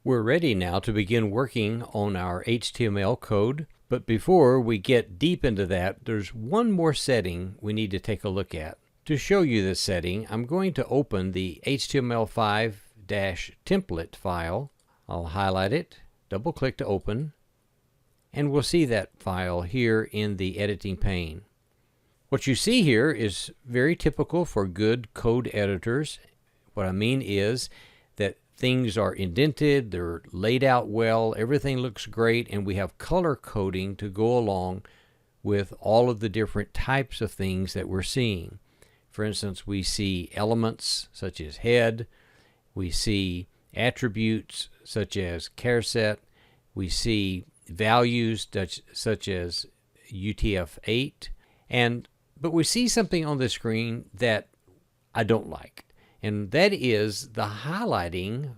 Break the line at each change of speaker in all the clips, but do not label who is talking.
We're ready now to begin working on our HTML code, but before we get deep into that, there's one more setting we need to take a look at. To show you this setting, I'm going to open the HTML5-template file. I'll highlight it, double-click to open, and we'll see that file here in the editing pane. What you see here is very typical for good code editors. What I mean is that things are indented, they're laid out well, everything looks great, and we have color coding to go along with all of the different types of things that we're seeing. For instance, we see elements such as head, we see attributes such as charset, we see values such as UTF-8, but we see something on the screen that I don't like. And that is the highlighting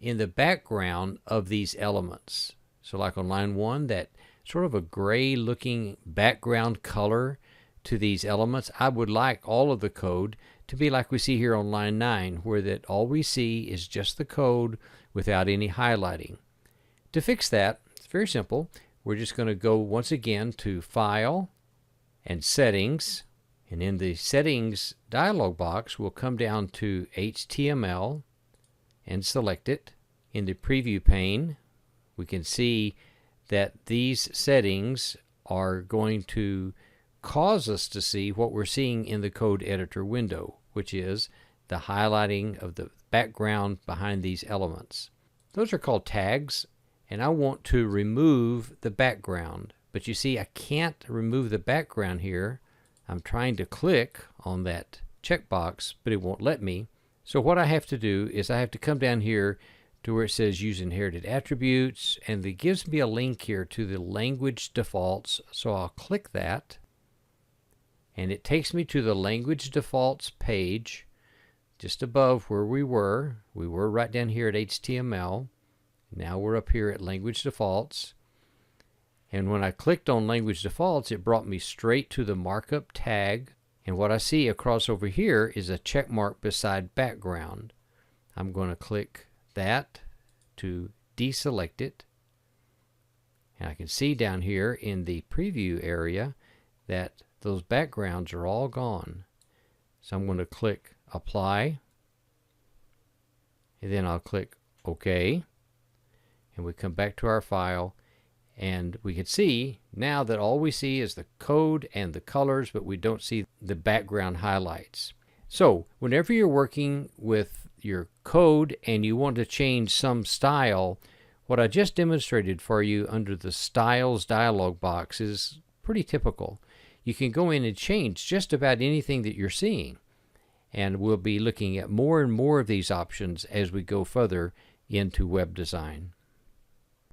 in the background of these elements. So like on line 1, that sort of a gray looking background color to these elements. I would like all of the code to be like we see here on line 9, where that all we see is just the code without any highlighting. To fix that, it's very simple. We're just going to go once again to File and Settings. And in the Settings dialog box, we'll come down to HTML and select it. In the preview pane, we can see that these settings are going to cause us to see what we're seeing in the code editor window, which is the highlighting of the background behind these elements. Those are called tags, and I want to remove the background. But you see, I can't remove the background here. I'm trying to click on that checkbox, but it won't let me. So what I have to do is I have to come down here to where it says use inherited attributes, and it gives me a link here to the language defaults. So I'll click that, and it takes me to the language defaults page just above where we were. We were right down here at HTML. Now we're up here at language defaults. And when I clicked on language defaults, it brought me straight to the markup tag. And what I see across over here is a check mark beside background. I'm going to click that to deselect it. And I can see down here in the preview area that those backgrounds are all gone. So I'm going to click Apply. And then I'll click OK. And we come back to our file. And we can see now that all we see is the code and the colors, but we don't see the background highlights. So whenever you're working with your code and you want to change some style, what I just demonstrated for you under the Styles dialog box is pretty typical. You can go in and change just about anything that you're seeing. And we'll be looking at more and more of these options as we go further into web design.